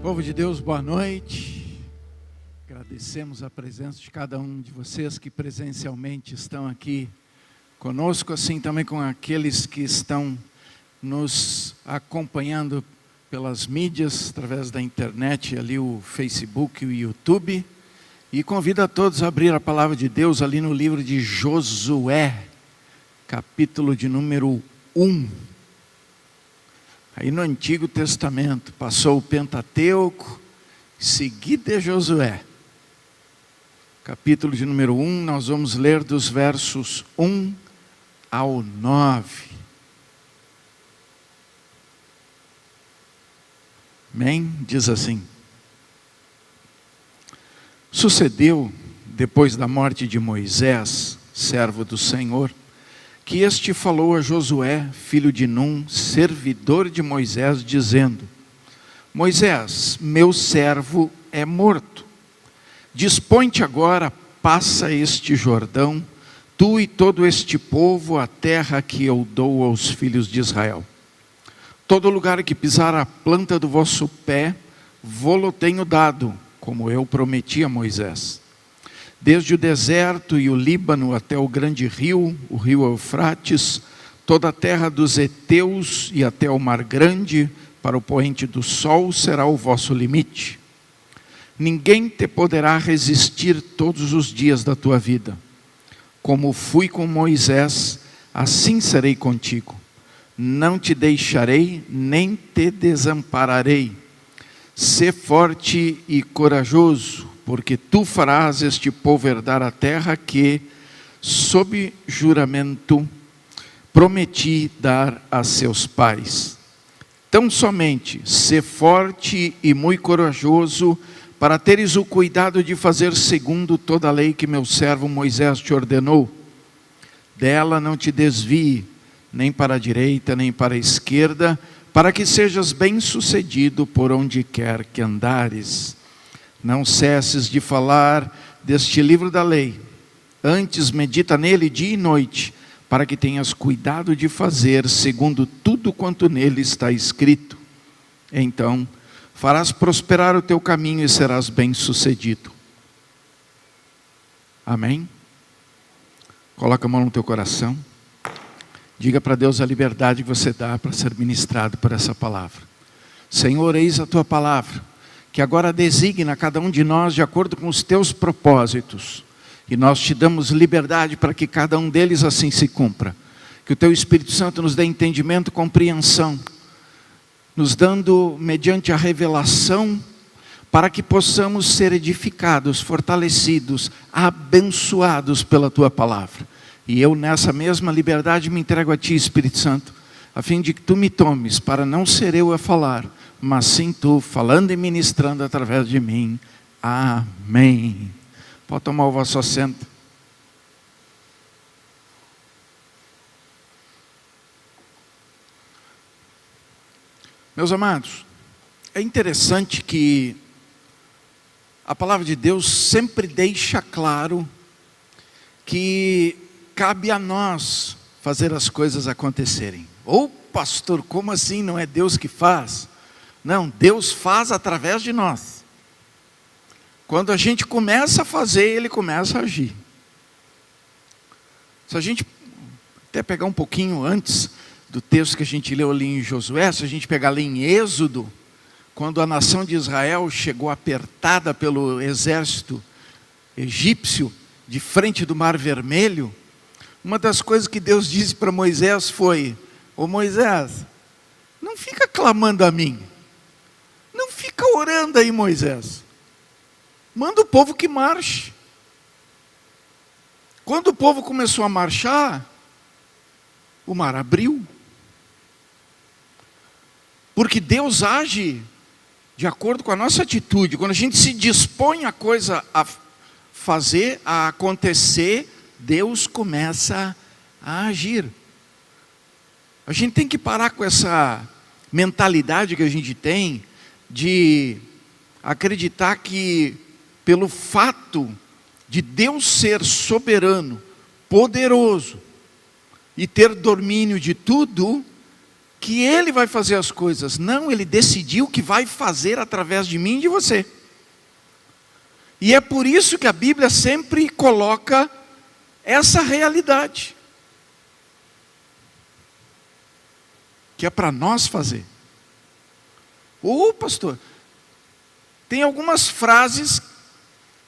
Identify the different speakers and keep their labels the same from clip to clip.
Speaker 1: Povo de Deus, boa noite. Agradecemos a presença de cada um de vocês que presencialmente estão aqui conosco, assim também com aqueles que estão nos acompanhando pelas mídias, através da internet, ali o Facebook e o YouTube. E convido a todos a abrir a palavra de Deus ali no livro de Josué, capítulo de número 1. Aí no Antigo Testamento, passou o Pentateuco, seguido é Josué. Capítulo de número 1, nós vamos ler dos versos 1 ao 9. Amém? Diz assim: Sucedeu, depois da morte de Moisés, servo do Senhor, que este falou a Josué, filho de Num, servidor de Moisés, dizendo: Moisés, meu servo é morto. Dispõe-te agora, passa este Jordão, tu e todo este povo, a terra que eu dou aos filhos de Israel. Todo lugar que pisar a planta do vosso pé, vô-lo tenho dado, como eu prometi a Moisés. Desde o deserto e o Líbano até o grande rio, o rio Eufrates, toda a terra dos heteus e até o mar grande, para o poente do sol, será o vosso limite. Ninguém te poderá resistir todos os dias da tua vida. Como fui com Moisés, assim serei contigo. Não te deixarei, nem te desampararei. Sê forte e corajoso, porque tu farás este povo herdar a terra que, sob juramento, prometi dar a seus pais. Tão somente, sê forte e muito corajoso, para teres o cuidado de fazer segundo toda a lei que meu servo Moisés te ordenou. Dela não te desvie, nem para a direita, nem para a esquerda, para que sejas bem-sucedido por onde quer que andares. Não cesses de falar deste livro da lei, antes medita nele dia e noite, para que tenhas cuidado de fazer segundo tudo quanto nele está escrito. Então farás prosperar o teu caminho e serás bem-sucedido. Amém? Coloca a mão no teu coração. Diga para Deus a liberdade que você dá para ser ministrado por essa palavra. Senhor, eis a tua palavra, que agora designa cada um de nós de acordo com os teus propósitos. E nós te damos liberdade para que cada um deles assim se cumpra. Que o teu Espírito Santo nos dê entendimento e compreensão, nos dando mediante a revelação, para que possamos ser edificados, fortalecidos, abençoados pela tua palavra. E eu nessa mesma liberdade me entrego a ti, Espírito Santo, a fim de que tu me tomes, para não ser eu a falar, mas sim tu, falando e ministrando através de mim. Amém. Pode tomar o vosso assento. Meus amados, é interessante que a palavra de Deus sempre deixa claro que cabe a nós fazer as coisas acontecerem. Ô pastor, como assim? Não é Deus que faz? Não, Deus faz através de nós. Quando a gente começa a fazer, Ele começa a agir. Se a gente até pegar um pouquinho antes do texto que a gente leu ali em Josué, se a gente pegar ali em Êxodo, quando a nação de Israel chegou apertada pelo exército egípcio, de frente do Mar Vermelho, uma das coisas que Deus disse para Moisés foi: ô Moisés, não fica clamando a mim, não fica orando aí, Moisés, manda o povo que marche. Quando o povo começou a marchar, o mar abriu, porque Deus age de acordo com a nossa atitude. Quando a gente se dispõe a coisa a fazer, a acontecer, Deus começa a agir. A gente tem que parar com essa mentalidade que a gente tem de acreditar que pelo fato de Deus ser soberano, poderoso e ter domínio de tudo, que Ele vai fazer as coisas. Não, Ele decidiu que vai fazer através de mim e de você. E é por isso que a Bíblia sempre coloca essa realidade. Que é para nós fazer. Pastor, tem algumas frases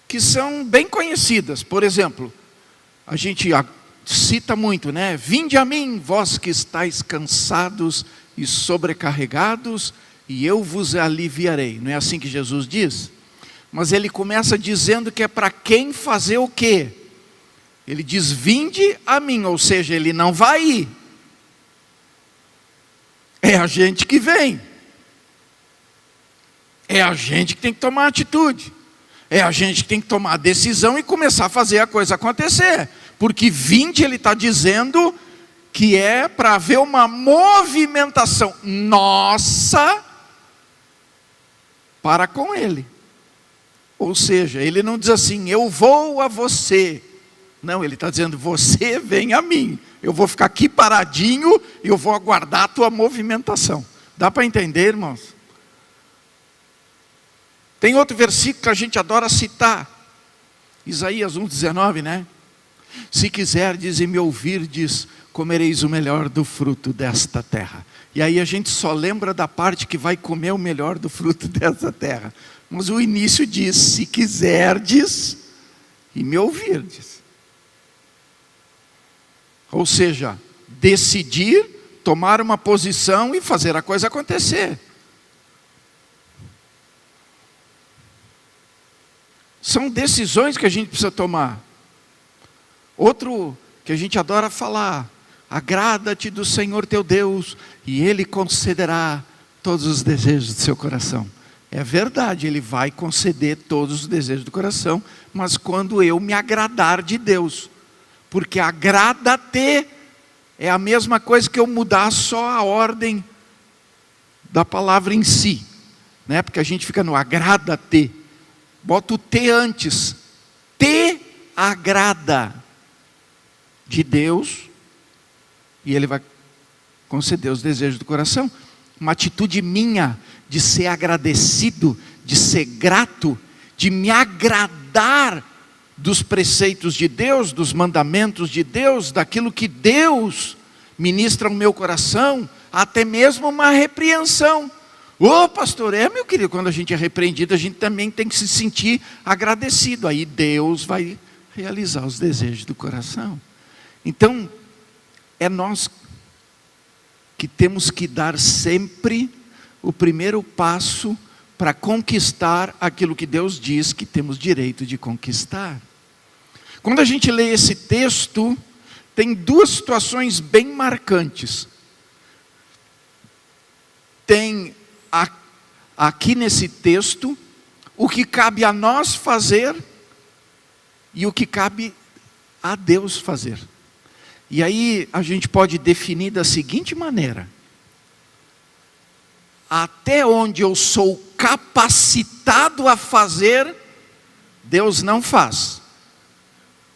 Speaker 1: que são bem conhecidas. Por exemplo, a gente cita muito, né? Vinde a mim, vós que estáis cansados e sobrecarregados, e eu vos aliviarei. Não é assim que Jesus diz? Mas ele começa dizendo que é para quem fazer o quê? Ele diz, vinde a mim, ou seja, ele não vai ir. É a gente que vem. É a gente que tem que tomar atitude. É a gente que tem que tomar a decisão e começar a fazer a coisa acontecer. Porque vinde, ele está dizendo que é para haver uma movimentação nossa para com ele. Ou seja, ele não diz assim, eu vou a você. Não, ele está dizendo, você vem a mim. Eu vou ficar aqui paradinho e eu vou aguardar a tua movimentação. Dá para entender, irmãos? Tem outro versículo que a gente adora citar. Isaías 1,19, né? Se quiserdes e me ouvirdes, comereis o melhor do fruto desta terra. E aí a gente só lembra da parte que vai comer o melhor do fruto desta terra. Mas o início diz, se quiserdes e me ouvirdes. Ou seja, decidir, tomar uma posição e fazer a coisa acontecer. São decisões que a gente precisa tomar. Outro que a gente adora falar, agrada-te do Senhor teu Deus, e Ele concederá todos os desejos do seu coração. É verdade, Ele vai conceder todos os desejos do coração, mas quando eu me agradar de Deus. Porque agrada-te é a mesma coisa que eu mudar só a ordem da palavra em si. Né? Porque a gente fica no agrada-te. Bota o te antes. Te agrada de Deus e Ele vai conceder os desejos do coração. Uma atitude minha de ser agradecido, de ser grato, de me agradar dos preceitos de Deus, dos mandamentos de Deus, daquilo que Deus ministra no meu coração, até mesmo uma repreensão. Pastor, meu querido, quando a gente é repreendido, a gente também tem que se sentir agradecido. Aí Deus vai realizar os desejos do coração. Então, é nós que temos que dar sempre o primeiro passo para conquistar aquilo que Deus diz que temos direito de conquistar. Quando a gente lê esse texto, tem duas situações bem marcantes. Tem aqui nesse texto o que cabe a nós fazer e o que cabe a Deus fazer. E aí a gente pode definir da seguinte maneira: até onde eu sou capacitado a fazer, Deus não faz.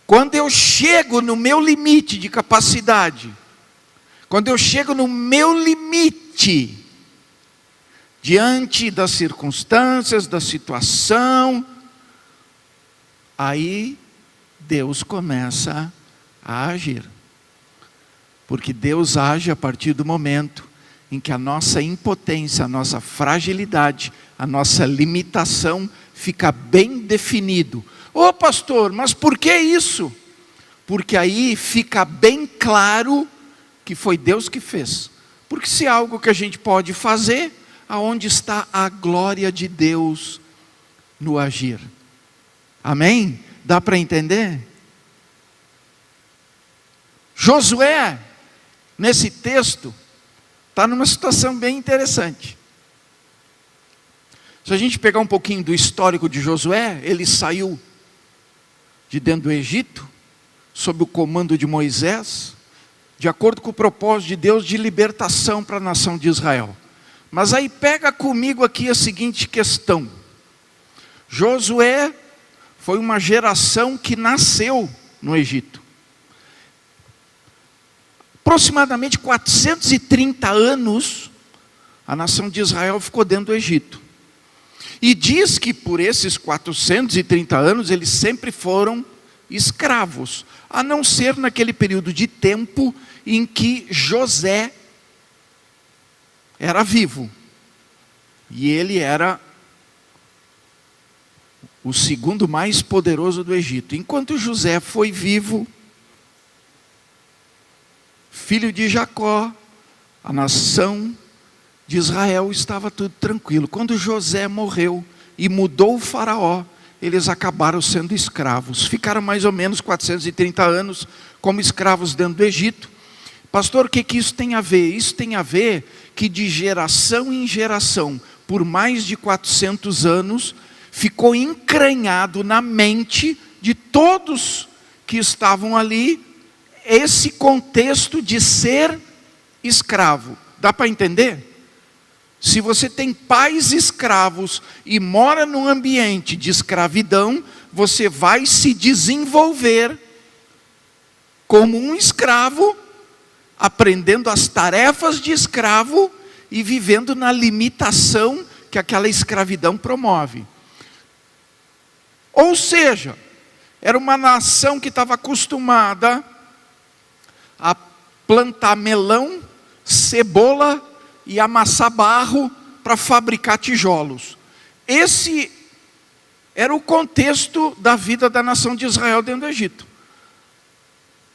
Speaker 1: Quando eu chego no meu limite de capacidade, quando eu chego no meu limite, diante das circunstâncias, da situação, aí Deus começa a agir. Porque Deus age a partir do momento em que a nossa impotência, a nossa fragilidade, a nossa limitação fica bem definido. Pastor, mas por que isso? Porque aí fica bem claro que foi Deus que fez. Porque se é algo que a gente pode fazer, aonde está a glória de Deus no agir? Amém? Dá para entender? Josué, nesse texto, está numa situação bem interessante. Se a gente pegar um pouquinho do histórico de Josué, ele saiu de dentro do Egito, sob o comando de Moisés, de acordo com o propósito de Deus de libertação para a nação de Israel. Mas aí pega comigo aqui a seguinte questão. Josué foi uma geração que nasceu no Egito. aproximadamente 430 anos, a nação de Israel ficou dentro do Egito. E diz que por esses 430 anos eles sempre foram escravos, a não ser naquele período de tempo em que José era vivo. E ele era o segundo mais poderoso do Egito. Enquanto José foi vivo, filho de Jacó, a nação de Israel estava tudo tranquilo. Quando José morreu e mudou o faraó, eles acabaram sendo escravos. Ficaram mais ou menos 430 anos como escravos dentro do Egito. Pastor, o que isso tem a ver? Isso tem a ver que de geração em geração, por mais de 400 anos, ficou encranhado na mente de todos que estavam ali, esse contexto de ser escravo. Dá para entender? Se você tem pais escravos e mora num ambiente de escravidão, você vai se desenvolver como um escravo, aprendendo as tarefas de escravo e vivendo na limitação que aquela escravidão promove. Ou seja, era uma nação que estava acostumada a plantar melão, cebola e amassar barro para fabricar tijolos. Esse era o contexto da vida da nação de Israel dentro do Egito.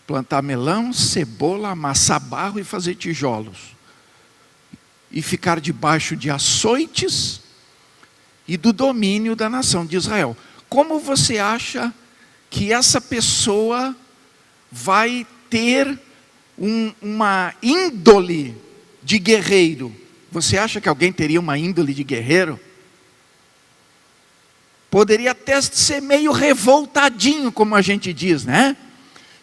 Speaker 1: Plantar melão, cebola, amassar barro e fazer tijolos. E ficar debaixo de açoites e do domínio da nação de Israel. Como você acha que essa pessoa vai ter uma índole de guerreiro? Você acha que alguém teria uma índole de guerreiro? Poderia até ser meio revoltadinho, como a gente diz, né?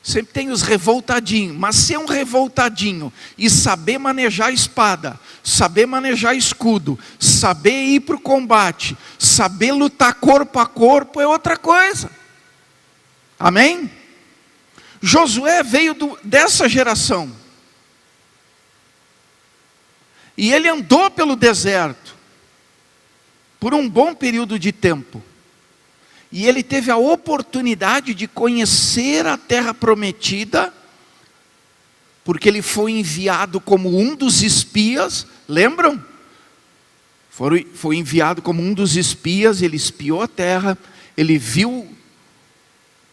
Speaker 1: Sempre tem os revoltadinhos, mas ser um revoltadinho e saber manejar espada, saber manejar escudo, saber ir para o combate, saber lutar corpo a corpo é outra coisa. Amém? Josué veio dessa geração. E ele andou pelo deserto por um bom período de tempo. E ele teve a oportunidade de conhecer a terra prometida, porque ele foi enviado como um dos espias, lembram? Foi enviado como um dos espias, ele espiou a terra, ele viu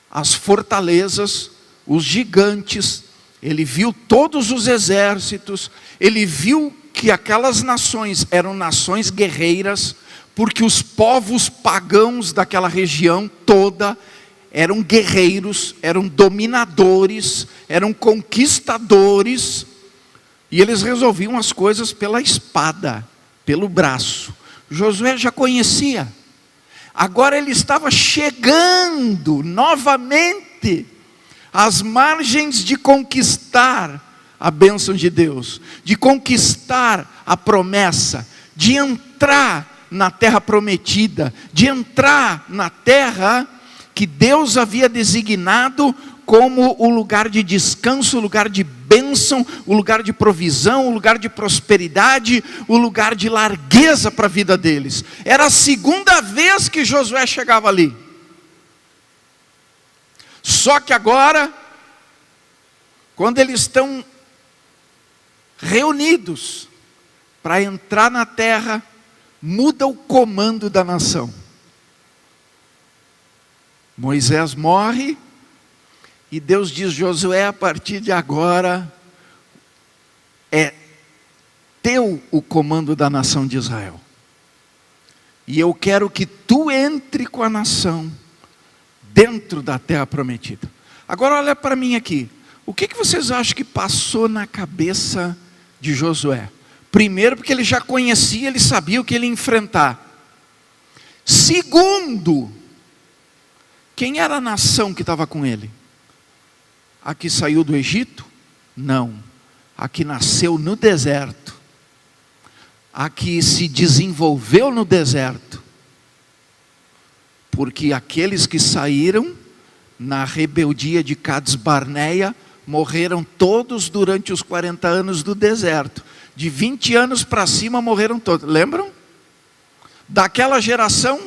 Speaker 1: as fortalezas, os gigantes, ele viu todos os exércitos, ele viu que aquelas nações eram nações guerreiras, porque os povos pagãos daquela região toda eram guerreiros, eram dominadores, eram conquistadores, e eles resolviam as coisas pela espada, pelo braço. Josué já conhecia, agora ele estava chegando novamente às margens de conquistar a bênção de Deus, de conquistar a promessa, de entrar na terra prometida, de entrar na terra que Deus havia designado como o lugar de descanso, o lugar de bênção, o lugar de provisão, o lugar de prosperidade, o lugar de largueza para a vida deles. Era a segunda vez que Josué chegava ali. Só que agora, quando eles estão reunidos para entrar na terra, muda o comando da nação. Moisés morre e Deus diz: Josué, a partir de agora é teu o comando da nação de Israel. E eu quero que tu entre com a nação dentro da terra prometida. Agora olha para mim aqui. O que vocês acham que passou na cabeça de Josué? Primeiro, porque ele já conhecia, ele sabia o que ele ia enfrentar. Segundo, quem era a nação que estava com ele? A que saiu do Egito? Não. A que nasceu no deserto. A que se desenvolveu no deserto. Porque aqueles que saíram na rebeldia de Cades Barneia morreram todos durante os 40 anos do deserto. De 20 anos para cima morreram todos. Lembram? Daquela geração,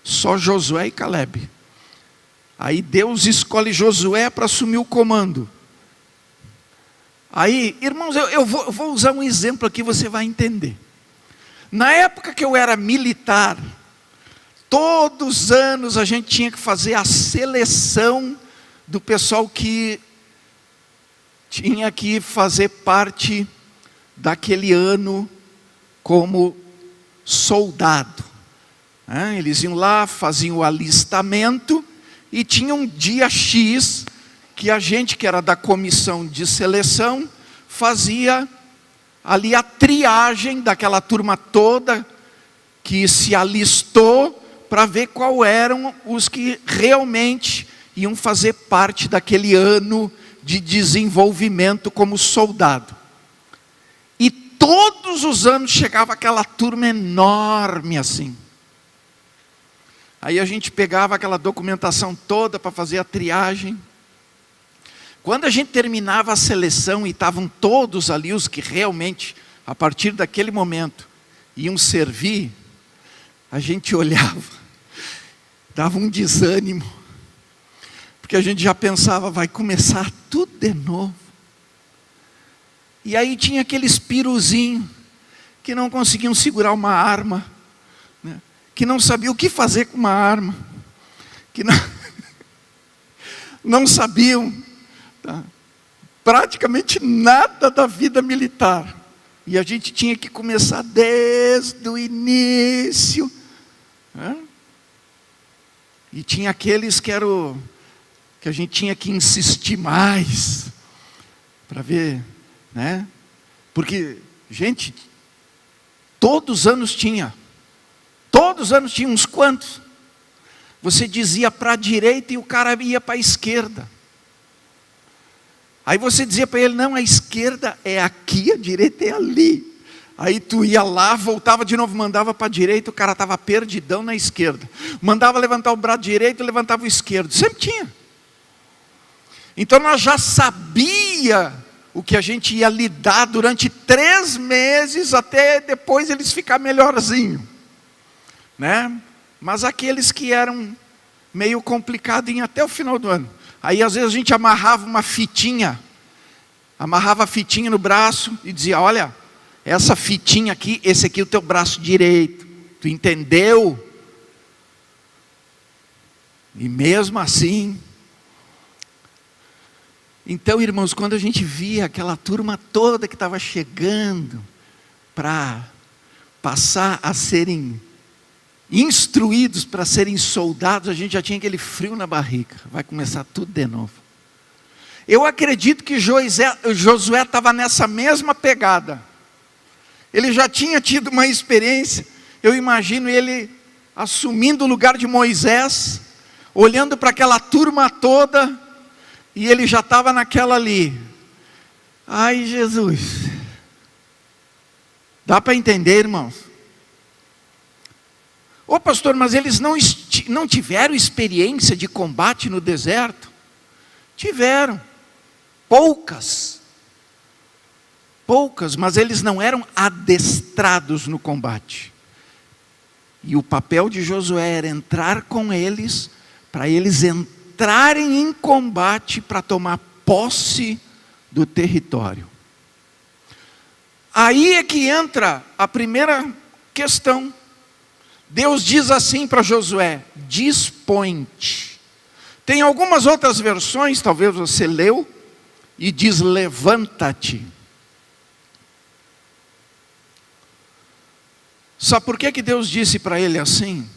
Speaker 1: só Josué e Caleb. Aí Deus escolhe Josué para assumir o comando. Aí, irmãos, eu vou usar um exemplo aqui, você vai entender. Na época que eu era militar, todos os anos a gente tinha que fazer a seleção do pessoal que tinha que fazer parte daquele ano como soldado. Eles iam lá, faziam o alistamento e tinha um dia X que a gente que era da comissão de seleção fazia ali a triagem daquela turma toda que se alistou para ver qual eram os que realmente iam fazer parte daquele ano de desenvolvimento como soldado. E todos os anos chegava aquela turma enorme assim. Aí a gente pegava aquela documentação toda para fazer a triagem. Quando a gente terminava a seleção e estavam todos ali, os que realmente, a partir daquele momento, iam servir, a gente olhava, dava um desânimo, porque a gente já pensava, vai começar tudo de novo. E aí tinha aqueles piruzinhos, que não conseguiam segurar uma arma, né? Que não sabiam o que fazer com uma arma, que não sabiam praticamente nada da vida militar. E a gente tinha que começar desde o início. E tinha aqueles que a gente tinha que insistir mais para ver, né? Porque, gente, todos os anos tinha uns quantos. Você dizia para a direita e o cara ia para a esquerda. Aí você dizia para ele, não, a esquerda é aqui, a direita é ali. Aí tu ia lá, voltava de novo, mandava para a direita, o cara estava perdidão na esquerda. Mandava levantar o braço direito, levantava o esquerdo. Sempre tinha. Então nós já sabia o que a gente ia lidar durante 3 meses, até depois eles ficar melhorzinho, né? Mas aqueles que eram meio complicados iam até o final do ano. Aí às vezes a gente amarrava a fitinha no braço e dizia, olha, essa fitinha aqui, esse aqui é o teu braço direito, tu entendeu? E mesmo assim, então irmãos, quando a gente via aquela turma toda que estava chegando para passar a serem instruídos para serem soldados, a gente já tinha aquele frio na barriga, vai começar tudo de novo. Eu acredito que Josué estava nessa mesma pegada. Ele já tinha tido uma experiência. Eu imagino ele assumindo o lugar de Moisés, olhando para aquela turma toda, e ele já estava naquela ali. Ai, Jesus. Dá para entender, irmãos? Ô pastor, mas eles não tiveram experiência de combate no deserto? Tiveram. Poucas, mas eles não eram adestrados no combate. E o papel de Josué era entrar com eles, para eles entrarem em combate, para tomar posse do território. Aí é que entra a primeira questão. Deus diz assim para Josué, dispõe-te. Tem algumas outras versões, talvez você leu, e diz levanta-te. Sabe por que Deus disse para ele assim?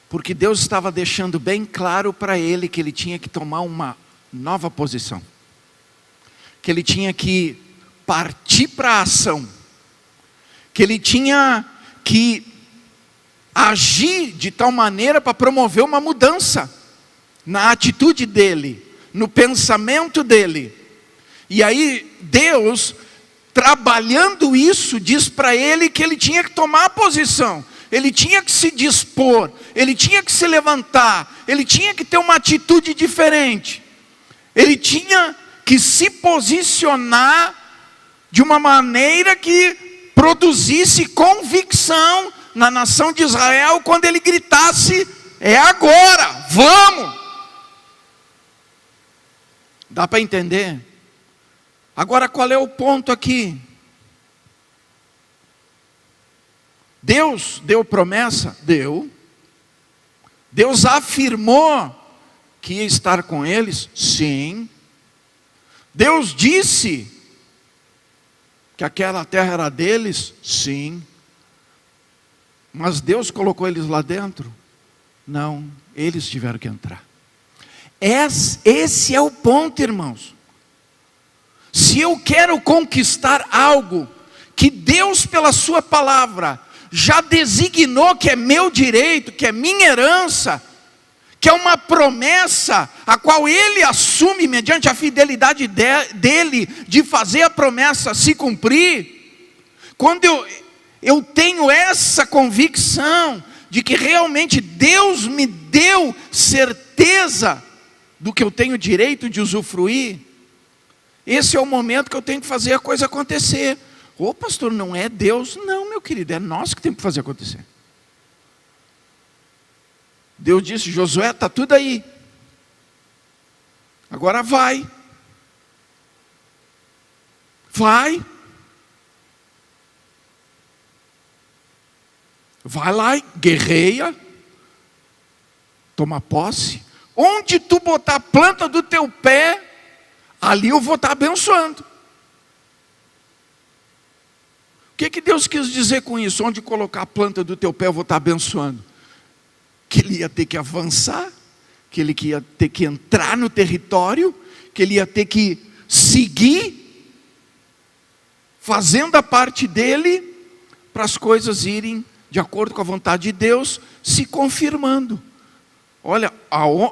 Speaker 1: Porque Deus estava deixando bem claro para ele que ele tinha que tomar uma nova posição. Que ele tinha que partir para a ação. Que ele tinha que agir de tal maneira para promover uma mudança na atitude dele, no pensamento dele. E aí Deus, trabalhando isso, diz para ele que ele tinha que tomar a posição, ele tinha que se dispor, ele tinha que se levantar, ele tinha que ter uma atitude diferente, ele tinha que se posicionar de uma maneira que produzisse convicção na nação de Israel quando ele gritasse: é agora, vamos! Dá para entender? Agora, qual é o ponto aqui? Deus deu promessa? Deu. Deus afirmou que ia estar com eles? Sim. Deus disse que aquela terra era deles? Sim. Mas Deus colocou eles lá dentro? Não, eles tiveram que entrar. Esse é o ponto, irmãos. Se eu quero conquistar algo que Deus, pela sua palavra, já designou que é meu direito, que é minha herança, que é uma promessa, a qual Ele assume mediante a fidelidade dEle, de fazer a promessa se cumprir, quando eu tenho essa convicção, de que realmente Deus me deu certeza, do que eu tenho direito de usufruir, esse é o momento que eu tenho que fazer a coisa acontecer. Ô pastor, não é Deus? Não, meu querido, é nós que temos que fazer acontecer. Deus disse: Josué, está tudo aí, agora vai lá, guerreia, toma posse. Onde tu botar a planta do teu pé, ali eu vou estar abençoando. O que Deus quis dizer com isso? Onde colocar a planta do teu pé, eu vou estar abençoando. Que ele ia ter que avançar, que ele ia ter que entrar no território, que ele ia ter que seguir, fazendo a parte dele, para as coisas irem de acordo com a vontade de Deus, se confirmando. Olha,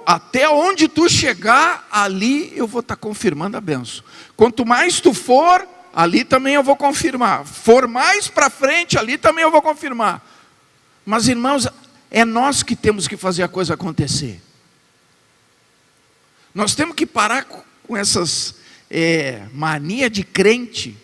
Speaker 1: até onde tu chegar, ali eu vou estar confirmando a bênção. Quanto mais tu for, ali também eu vou confirmar. For mais para frente, ali também eu vou confirmar. Mas irmãos, é nós que temos que fazer a coisa acontecer. Nós temos que parar com essas mania de crente,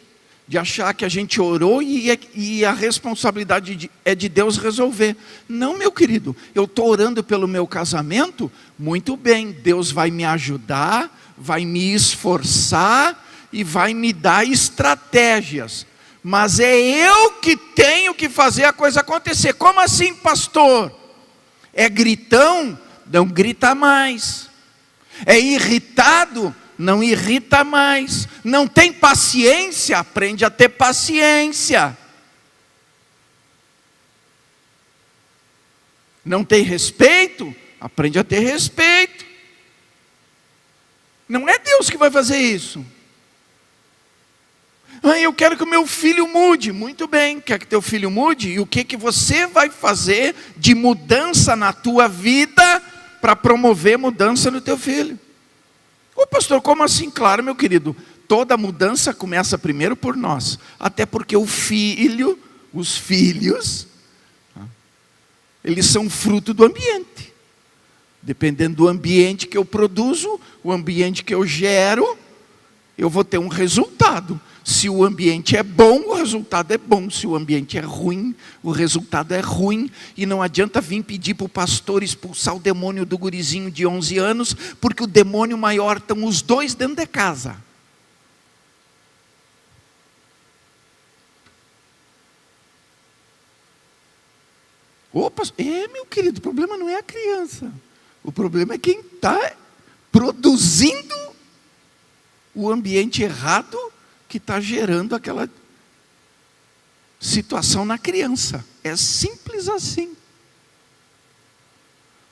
Speaker 1: de achar que a gente orou e a responsabilidade é de Deus resolver. Não, meu querido, eu estou orando pelo meu casamento, muito bem, Deus vai me ajudar, vai me esforçar e vai me dar estratégias. Mas é eu que tenho que fazer a coisa acontecer. Como assim, pastor? É gritão? Não grita mais. É irritado? Não irrita mais. Não tem paciência? Aprende a ter paciência. Não tem respeito? Aprende a ter respeito. Não é Deus que vai fazer isso. Eu quero que o meu filho mude. Muito bem, quer que teu filho mude? E o que você vai fazer de mudança na tua vida para promover mudança no teu filho? Ô pastor, como assim? Claro, meu querido, toda mudança começa primeiro por nós. Até porque os filhos, eles são fruto do ambiente. Dependendo do ambiente que eu produzo, o ambiente que eu gero, eu vou ter um resultado. Se o ambiente é bom, o resultado é bom. Se o ambiente é ruim, o resultado é ruim. E não adianta vir pedir para o pastor expulsar o demônio do gurizinho de 11 anos, porque o demônio maior estão os dois dentro de casa. Opa, meu querido, o problema não é a criança. O problema é quem está produzindo o ambiente errado, que está gerando aquela situação na criança. É simples assim.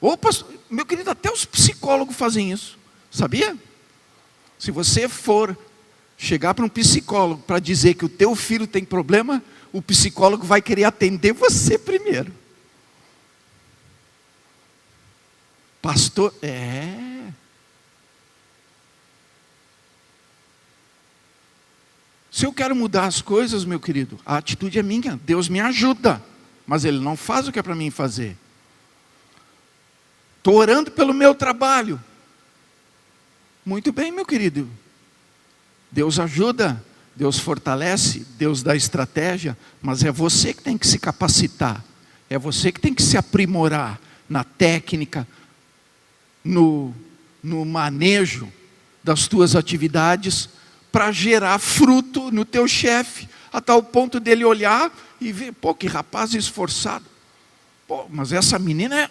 Speaker 1: Opa, meu querido, até os psicólogos fazem isso. Sabia? Se você for chegar para um psicólogo para dizer que o teu filho tem problema, o psicólogo vai querer atender você primeiro. Pastor, Se eu quero mudar as coisas, meu querido, a atitude é minha. Deus me ajuda, mas Ele não faz o que é para mim fazer. Estou orando pelo meu trabalho. Muito bem, meu querido. Deus ajuda, Deus fortalece, Deus dá estratégia, mas é você que tem que se capacitar, é você que tem que se aprimorar na técnica, no manejo das tuas atividades, para gerar fruto no teu chefe, a tal ponto dele olhar e ver, pô, que rapaz esforçado, pô, mas essa menina,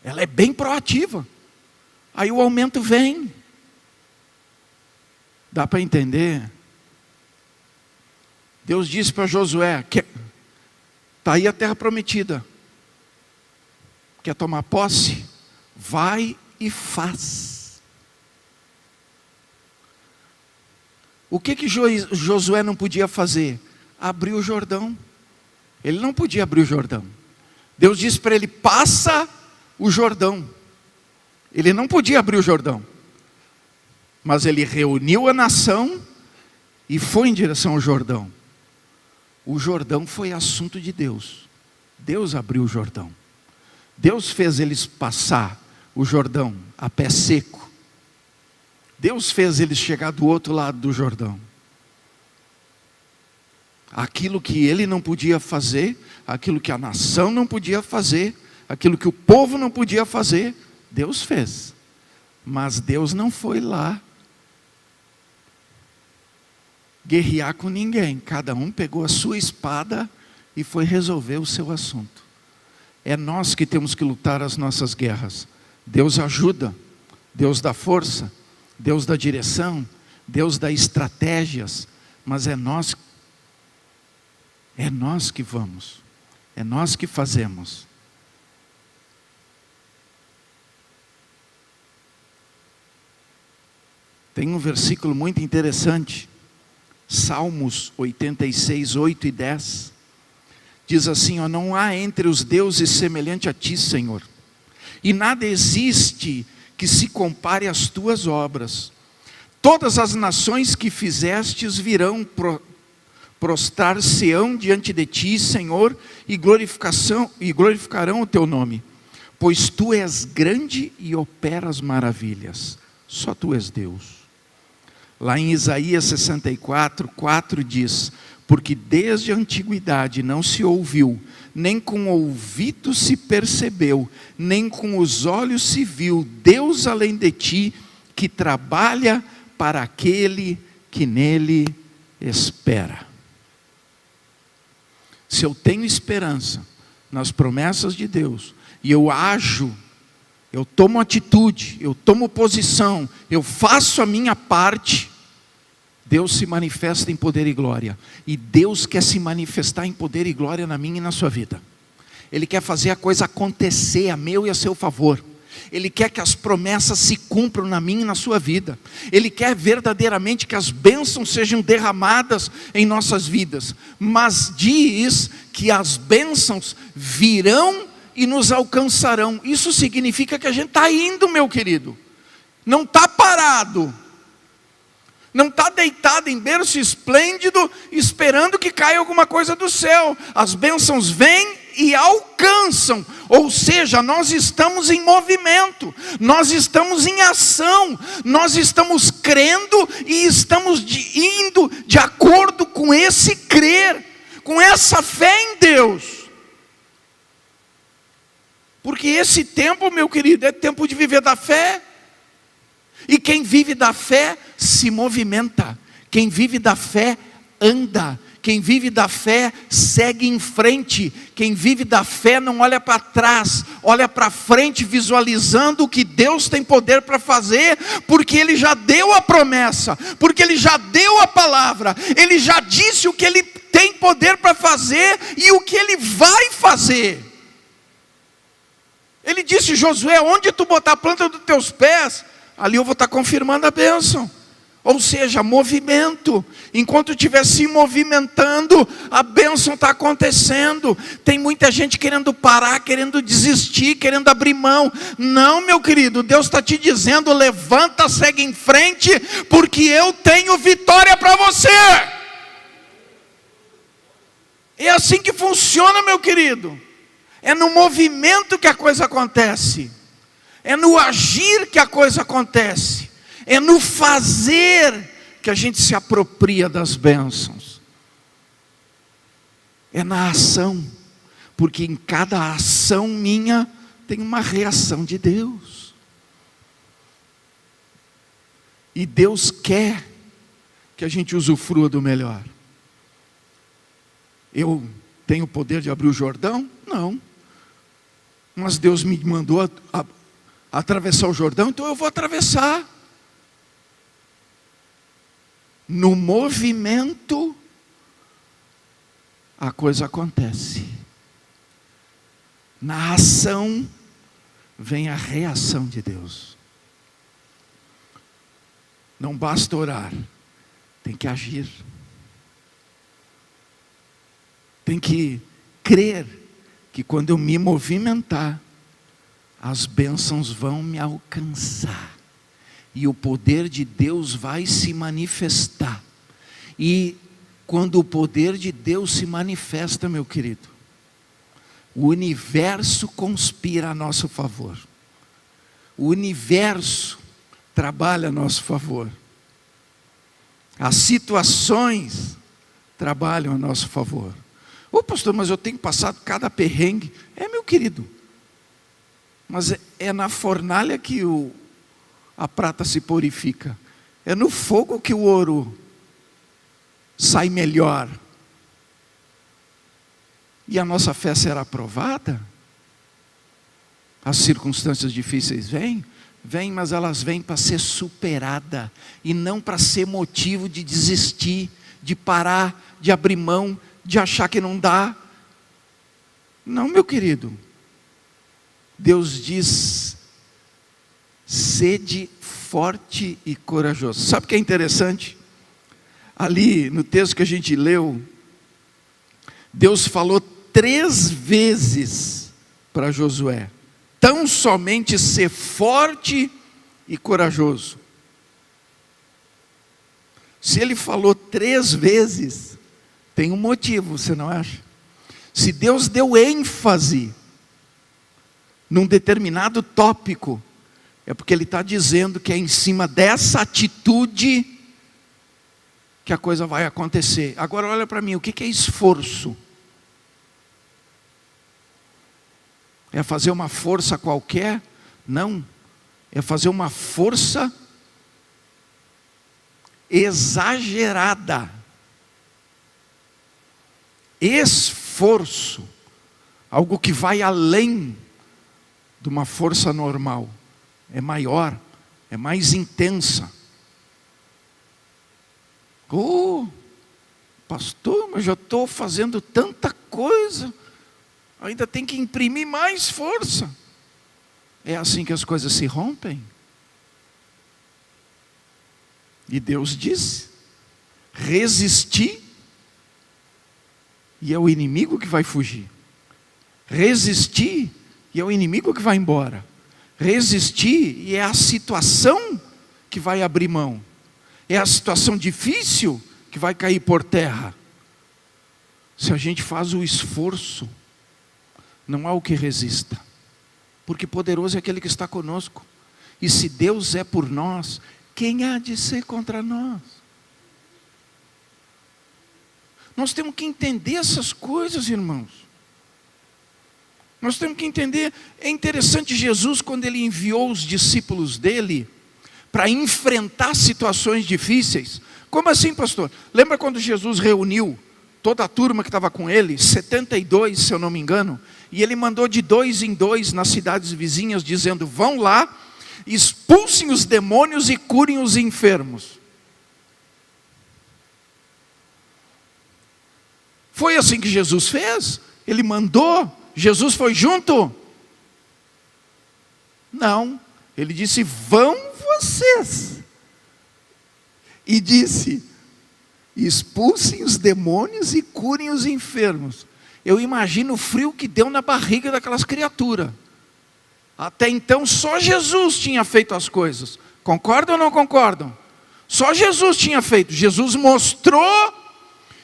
Speaker 1: ela é bem proativa, aí o aumento vem. Dá para entender? Deus disse para Josué, está aí a terra prometida, quer tomar posse? Vai e faz. O que Josué não podia fazer? Abrir o Jordão. Ele não podia abrir o Jordão. Deus disse para ele, passa o Jordão. Ele não podia abrir o Jordão. Mas ele reuniu a nação e foi em direção ao Jordão. O Jordão foi assunto de Deus. Deus abriu o Jordão. Deus fez eles passar o Jordão a pé seco. Deus fez eles chegar do outro lado do Jordão. Aquilo que ele não podia fazer, aquilo que a nação não podia fazer, aquilo que o povo não podia fazer, Deus fez. Mas Deus não foi lá guerrear com ninguém. Cada um pegou a sua espada e foi resolver o seu assunto. É nós que temos que lutar as nossas guerras. Deus ajuda, Deus dá força, Deus dá direção, Deus dá estratégias, mas é nós que vamos, é nós que fazemos. Tem um versículo muito interessante, Salmos 86, 8 e 10, diz assim, ó, não há entre os deuses semelhante a ti, Senhor, e nada existe que se compare às tuas obras. Todas as nações que fizestes virão prostrar-se-ão diante de ti, Senhor, e glorificarão o teu nome, pois tu és grande e operas maravilhas. Só tu és Deus. Lá em Isaías 64, 4 diz, porque desde a antiguidade não se ouviu, nem com o ouvido se percebeu, nem com os olhos se viu, Deus além de ti, que trabalha para aquele que nele espera. Se eu tenho esperança nas promessas de Deus, e eu ajo, eu tomo atitude, eu tomo posição, eu faço a minha parte, Deus se manifesta em poder e glória. E Deus quer se manifestar em poder e glória na minha e na sua vida. Ele quer fazer a coisa acontecer a meu e a seu favor. Ele quer que as promessas se cumpram na minha e na sua vida. Ele quer verdadeiramente que as bênçãos sejam derramadas em nossas vidas. Mas diz que as bênçãos virão e nos alcançarão. Isso significa que a gente está indo, meu querido. Não está parado. Não está deitado em berço esplêndido, esperando que caia alguma coisa do céu. As bênçãos vêm e alcançam. Ou seja, nós estamos em movimento, nós estamos em ação, nós estamos crendo e estamos indo de acordo com esse crer, com essa fé em Deus. Porque esse tempo, meu querido, é tempo de viver da fé. E quem vive da fé se movimenta. Quem vive da fé anda. Quem vive da fé segue em frente. Quem vive da fé não olha para trás, olha para frente, visualizando o que Deus tem poder para fazer, porque Ele já deu a promessa, porque Ele já deu a palavra, Ele já disse o que Ele tem poder para fazer e o que Ele vai fazer. Ele disse, Josué, onde tu botar a planta dos teus pés, ali eu vou estar confirmando a bênção. Ou seja, movimento. Enquanto estiver se movimentando, a bênção está acontecendo. Tem muita gente querendo parar, querendo desistir, querendo abrir mão. Não, meu querido, Deus está te dizendo, levanta, segue em frente, porque eu tenho vitória para você. É assim que funciona, meu querido. É no movimento que a coisa acontece. É no agir que a coisa acontece. É no fazer que a gente se apropria das bênçãos? É na ação, porque em cada ação minha tem uma reação de Deus. E Deus quer que a gente usufrua do melhor. Eu tenho o poder de abrir o Jordão? Não. Mas Deus me mandou atravessar o Jordão, então eu vou atravessar. No movimento, a coisa acontece. Na ação, vem a reação de Deus. Não basta orar, tem que agir. Tem que crer que quando eu me movimentar, as bênçãos vão me alcançar. E o poder de Deus vai se manifestar. E quando o poder de Deus se manifesta, meu querido, o universo conspira a nosso favor. O universo trabalha a nosso favor. As situações trabalham a nosso favor. Ô pastor, mas eu tenho passado cada perrengue. É, meu querido, mas é na fornalha que a prata se purifica. É no fogo que o ouro sai melhor. E a nossa fé será provada. As circunstâncias difíceis vêm, mas elas vêm para ser superada e não para ser motivo de desistir, de parar, de abrir mão, de achar que não dá. Não, meu querido. Deus diz: sede forte e corajoso. Sabe o que é interessante? Ali no texto que a gente leu, Deus falou 3 vezes para Josué: tão somente ser forte e corajoso. Se ele falou 3 vezes, tem um motivo, você não acha? Se Deus deu ênfase num determinado tópico, é porque Ele está dizendo que é em cima dessa atitude que a coisa vai acontecer. Agora olha para mim, o que é esforço? É fazer uma força qualquer? Não, é fazer uma força exagerada. Esforço, algo que vai além de uma força normal, é maior, é mais intensa. Oh, pastor, mas já estou fazendo tanta coisa, ainda tem que imprimir mais força. É assim que as coisas se rompem. E Deus diz: resistir, e é o inimigo que vai fugir. Resistir, e é o inimigo que vai embora. Resistir, e é a situação que vai abrir mão. É a situação difícil que vai cair por terra. Se a gente faz o esforço, não há o que resista. Porque poderoso é aquele que está conosco. E se Deus é por nós, quem há de ser contra nós? Nós temos que entender essas coisas, irmãos. Nós temos que entender. É interessante Jesus, quando Ele enviou os discípulos dEle para enfrentar situações difíceis. Como assim, pastor? Lembra quando Jesus reuniu toda a turma que estava com Ele, 72, se eu não me engano, e Ele mandou de 2 em 2 nas cidades vizinhas, dizendo: vão lá, expulsem os demônios e curem os enfermos. Foi assim que Jesus fez? Ele mandou? Jesus foi junto? Não, Ele disse: vão vocês. E disse: expulsem os demônios e curem os enfermos. Eu imagino o frio que deu na barriga daquelas criaturas. Até então só Jesus tinha feito as coisas. Concordam ou não concordam? Só Jesus tinha feito. Jesus mostrou,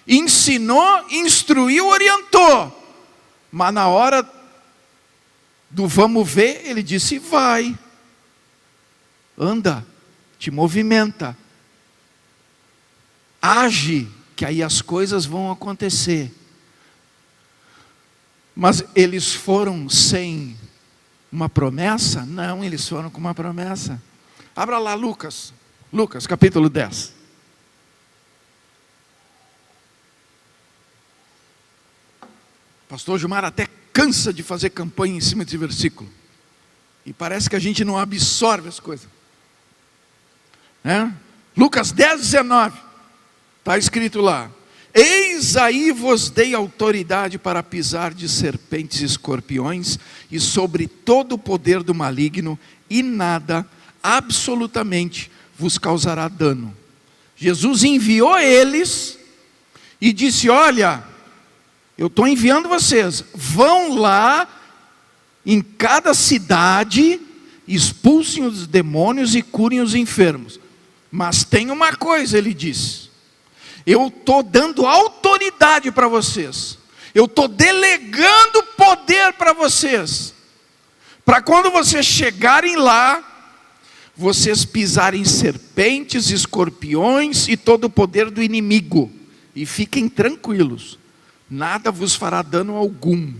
Speaker 1: ensinou, instruiu, orientou. Mas na hora do vamos ver, Ele disse: vai, anda, te movimenta. age, que aí as coisas vão acontecer. Mas eles foram sem uma promessa? Não, eles foram com uma promessa. Abra lá Lucas capítulo 10. Pastor Gilmar até cansa de fazer campanha em cima desse versículo. E parece que a gente não absorve as coisas. Lucas 10, 19. Está escrito lá: eis aí vos dei autoridade para pisar de serpentes e escorpiões, e sobre todo o poder do maligno, e nada, absolutamente, vos causará dano. Jesus enviou eles e disse: olha, eu estou enviando vocês, vão lá em cada cidade, expulsem os demônios e curem os enfermos. Mas tem uma coisa, ele disse: eu estou dando autoridade para vocês, eu estou delegando poder para vocês, para quando vocês chegarem lá, vocês pisarem serpentes, escorpiões e todo o poder do inimigo, e fiquem tranquilos, nada vos fará dano algum.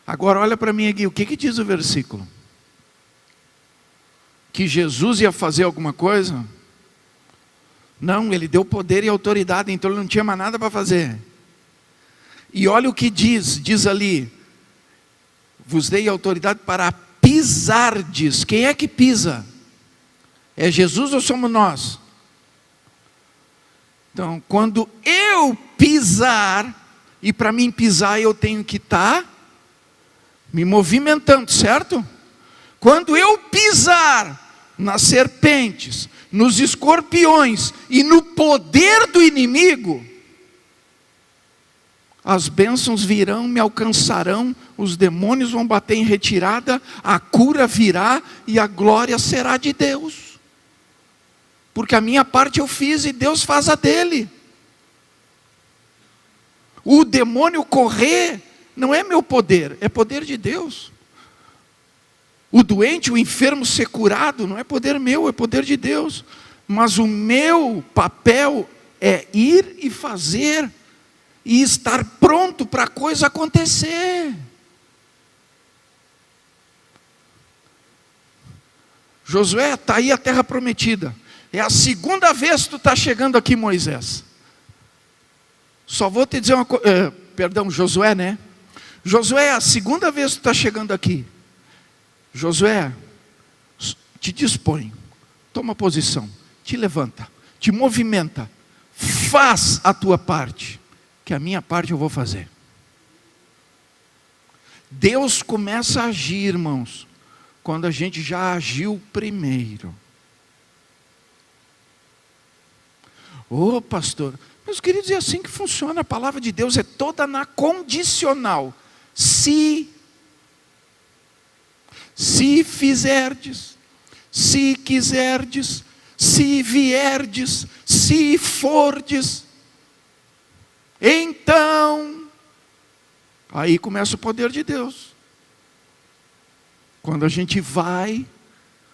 Speaker 1: Agora olha para mim aqui, o que diz o versículo? Que Jesus ia fazer alguma coisa? Não, ele deu poder e autoridade, então ele não tinha mais nada para fazer. E olha o que diz ali: vos dei autoridade para pisardes. Quem é que pisa? É Jesus ou somos nós? Então, quando eu pisar, e para mim pisar eu tenho que estar me movimentando, certo? Quando eu pisar nas serpentes, nos escorpiões e no poder do inimigo, as bênçãos virão, me alcançarão, os demônios vão bater em retirada, a cura virá e a glória será de Deus. Porque a minha parte eu fiz e Deus faz a dele. O demônio correr não é meu poder, é poder de Deus. O doente, o enfermo ser curado, não é poder meu, é poder de Deus. Mas o meu papel é ir e fazer, e estar pronto para a coisa acontecer. Josué, está aí a terra prometida. É a segunda vez que tu está chegando aqui, Moisés. Só vou te dizer uma coisa, Josué, né? Josué, é a segunda vez que tu está chegando aqui. Josué, te dispõe, toma posição, te levanta, te movimenta, faz a tua parte, que a minha parte eu vou fazer. Deus começa a agir, irmãos, quando a gente já agiu primeiro. Ô pastor, meus queridos, é assim que funciona, a palavra de Deus é toda na condicional. Se fizerdes, se quiserdes, se vierdes, se fordes, então, aí começa o poder de Deus. Quando a gente vai,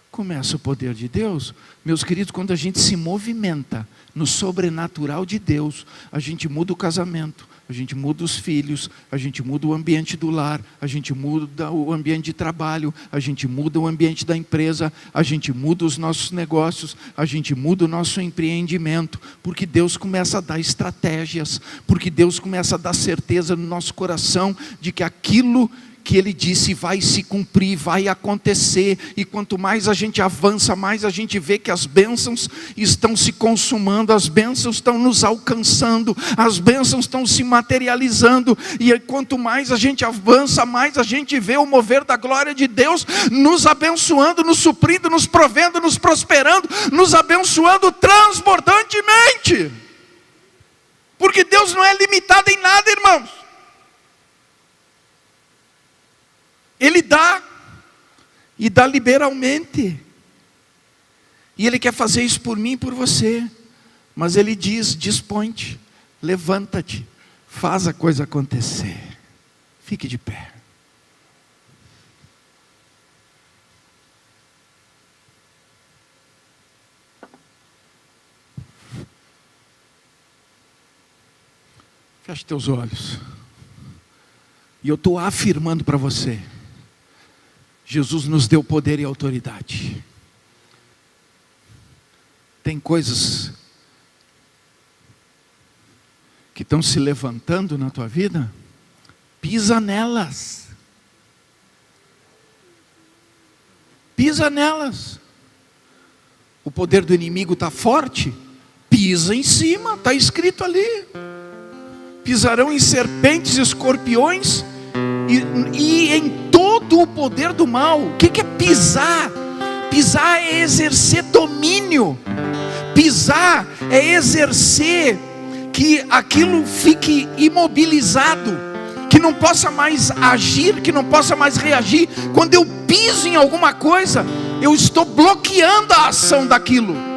Speaker 1: começa o poder de Deus. Meus queridos, quando a gente se movimenta no sobrenatural de Deus, a gente muda o casamento, a gente muda os filhos, a gente muda o ambiente do lar, a gente muda o ambiente de trabalho, a gente muda o ambiente da empresa, a gente muda os nossos negócios, a gente muda o nosso empreendimento, porque Deus começa a dar estratégias, porque Deus começa a dar certeza no nosso coração de que aquilo que Ele disse vai se cumprir, vai acontecer, e quanto mais a gente avança, mais a gente vê que as bênçãos estão se consumando, as bênçãos estão nos alcançando, as bênçãos estão se materializando, e quanto mais a gente avança, mais a gente vê o mover da glória de Deus, nos abençoando, nos suprindo, nos provendo, nos prosperando, nos abençoando transbordantemente, porque Deus não é limitado em nada, irmãos. Ele dá, e dá liberalmente, e Ele quer fazer isso por mim e por você, mas Ele diz: dispõe-te, levanta-te, faz a coisa acontecer. Fique de pé. Feche teus olhos. E eu estou afirmando para você, Jesus nos deu poder e autoridade. Tem coisas que estão se levantando na tua vida, pisa nelas. Pisa nelas. O poder do inimigo está forte, pisa em cima, está escrito ali. Pisarão em serpentes e escorpiões e em todo o poder do mal. O que é pisar? Pisar é exercer domínio. Pisar é exercer que aquilo fique imobilizado, que não possa mais agir, que não possa mais reagir. Quando eu piso em alguma coisa, eu estou bloqueando a ação daquilo.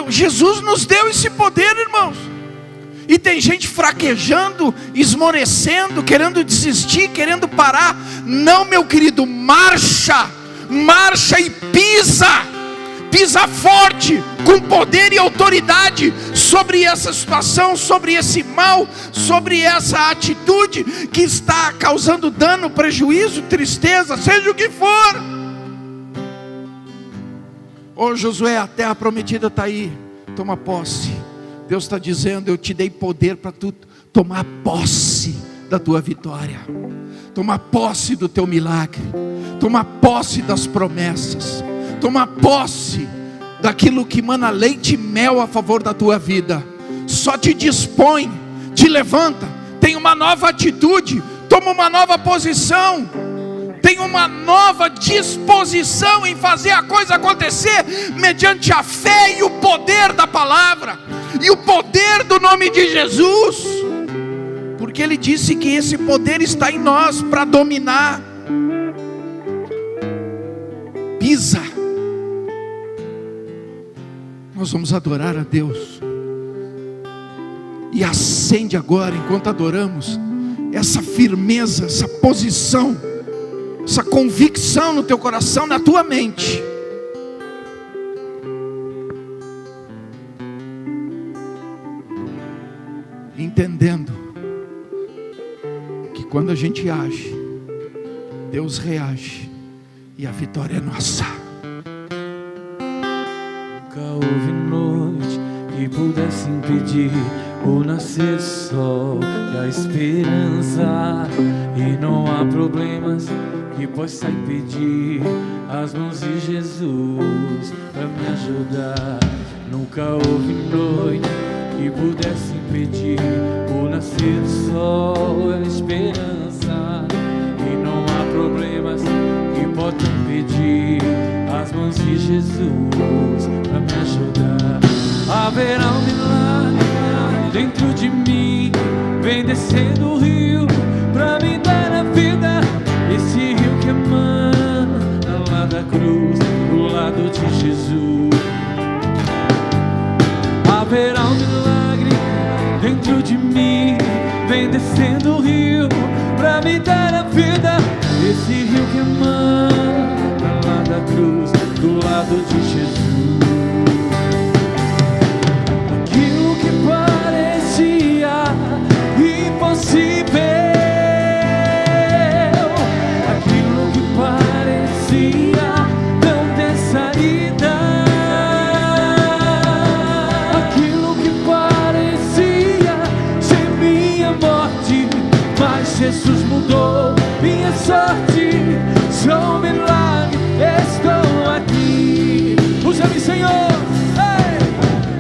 Speaker 1: Jesus nos deu esse poder, irmãos. E tem gente fraquejando, esmorecendo, querendo desistir, querendo parar. Não, meu querido, marcha, marcha e pisa. Pisa forte, com poder e autoridade sobre essa situação, sobre esse mal, sobre essa atitude que está causando dano, prejuízo, tristeza, seja o que for. Ô Josué, a terra prometida está aí, toma posse. Deus está dizendo, eu te dei poder para tu tomar posse da tua vitória, tomar posse do teu milagre, tomar posse das promessas, tomar posse daquilo que emana leite e mel a favor da tua vida. Só te dispõe, te levanta, tem uma nova atitude, toma uma nova posição, tem uma nova disposição em fazer a coisa acontecer, mediante a fé e o poder da palavra, e o poder do nome de Jesus, porque Ele disse que esse poder está em nós, para dominar. Pisa. Nós vamos adorar a Deus, e acende agora, enquanto adoramos, essa firmeza, essa posição, essa convicção no teu coração, na tua mente. Entendendo que quando a gente age, Deus reage, e a vitória é nossa.
Speaker 2: Nunca houve noite que pudesse impedir o nascer do sol e a esperança, e não há problemas que possa impedir as mãos de Jesus para me ajudar. Nunca houve noite que pudesse impedir o nascer do sol e a esperança, e não há problemas que possam impedir as mãos de Jesus para me ajudar. Haverá um milagre dentro de mim, vem descendo o rio para me dar a vida. Esse rio que emana lá da cruz, do lado de Jesus. Haverá um milagre dentro de mim, vem descendo o rio para me dar a vida. Esse rio que emana lá da cruz, do lado de Jesus. Aquilo que parecia impossível, aquilo que parecia não ter saída, aquilo que parecia ser minha morte, mas Jesus mudou minha sorte. Sou um milagre, estou aqui. Usa-me, Senhor.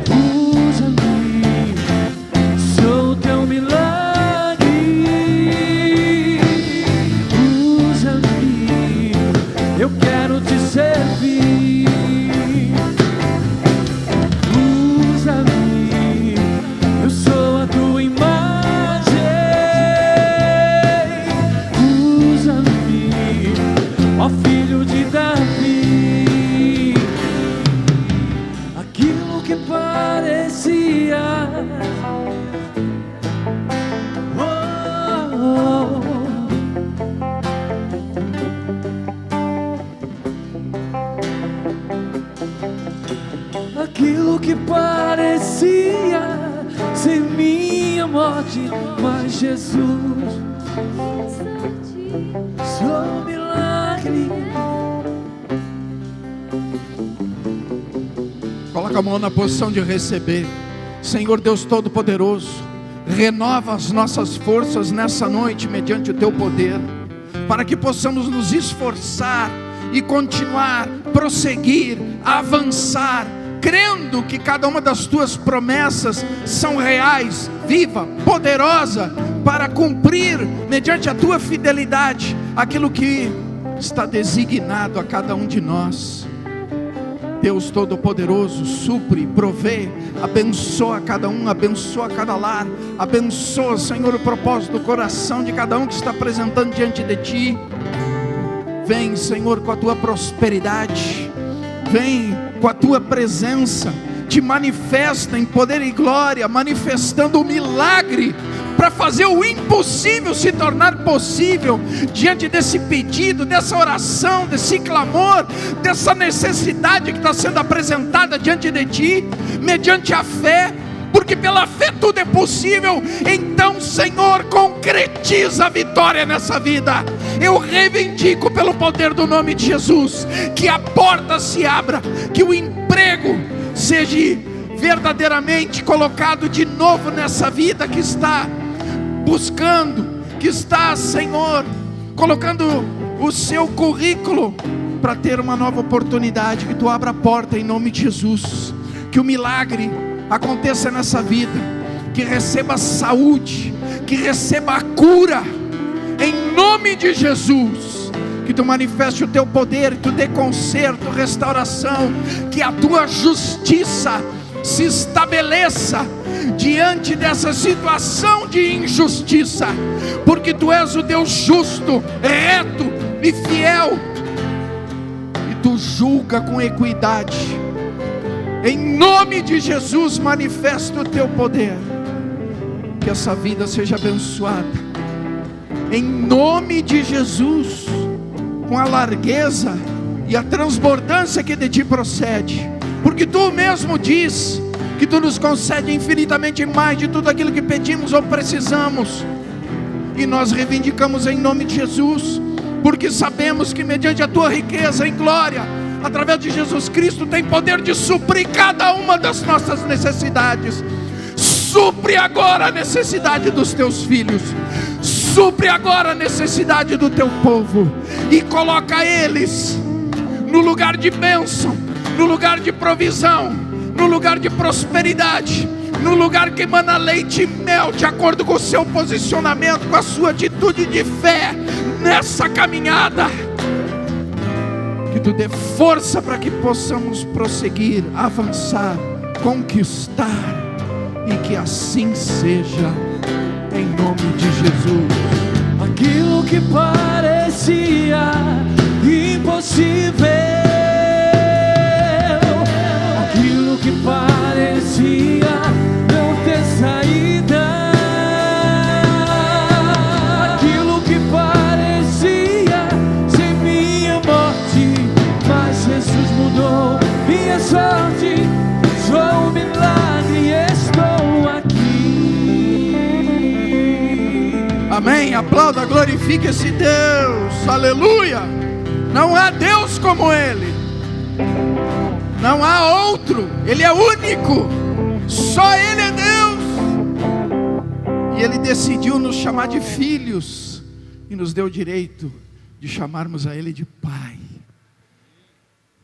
Speaker 2: Usa-me, sou teu milagre. Usa-me, eu quero te servir. Usa-me, eu sou a tua imagem. Usa-me, sorte, mas Jesus, sou um milagre.
Speaker 1: Coloca a mão na posição de receber. Senhor Deus Todo-Poderoso, renova as nossas forças nessa noite mediante o Teu poder, para que possamos nos esforçar e continuar, prosseguir, avançar, crendo que cada uma das Tuas promessas são reais, viva, poderosa, para cumprir, mediante a Tua fidelidade, aquilo que está designado a cada um de nós. Deus Todo-Poderoso, supre, provê, abençoa cada um, abençoa cada lar, abençoa, Senhor, o propósito do coração de cada um que está apresentando diante de Ti. Vem, Senhor, com a Tua prosperidade, vem com a Tua presença, te manifesta em poder e glória, manifestando o milagre, para fazer o impossível se tornar possível, diante desse pedido, dessa oração, desse clamor, dessa necessidade que está sendo apresentada diante de Ti, mediante a fé, porque pela fé tudo é possível. Então, Senhor, concretiza a vitória nessa vida. Eu reivindico pelo poder do nome de Jesus, que a porta se abra, que o emprego seja verdadeiramente colocado de novo nessa vida que está buscando, que está, Senhor, colocando o seu currículo para ter uma nova oportunidade. Que Tu abra a porta em nome de Jesus, que o milagre aconteça nessa vida, que receba saúde, que receba a cura, em nome de Jesus. Que Tu manifeste o Teu poder, Tu dê conserto, restauração, que a Tua justiça se estabeleça diante dessa situação de injustiça, porque Tu és o Deus justo, reto e fiel, e Tu julga com equidade. Em nome de Jesus, manifesta o Teu poder, que essa vida seja abençoada, em nome de Jesus, com a largueza e a transbordância que de Ti procede, porque Tu mesmo diz que Tu nos concede infinitamente mais de tudo aquilo que pedimos ou precisamos, e nós reivindicamos em nome de Jesus, porque sabemos que mediante a Tua riqueza em glória, através de Jesus Cristo, tem poder de suprir cada uma das nossas necessidades. Supre agora a necessidade dos Teus filhos, supre agora a necessidade do Teu povo, e coloca eles no lugar de bênção, no lugar de provisão, no lugar de prosperidade, no lugar que emana leite e mel, de acordo com o seu posicionamento, com a sua atitude de fé nessa caminhada. Que Tu dê força para que possamos prosseguir, avançar, conquistar, e que assim seja, em nome de Jesus.
Speaker 2: Aquilo que parecia impossível, aquilo que parecia não ter saída, aquilo que parecia ser minha morte, mas Jesus mudou minha sorte. Sou um milagre e estou aqui.
Speaker 1: Amém. Aplauda, glorifique esse Deus. Aleluia. Não há Deus como Ele, não há outro. Ele é único, só Ele é Deus, e Ele decidiu nos chamar de filhos, e nos deu o direito de chamarmos a Ele de Pai.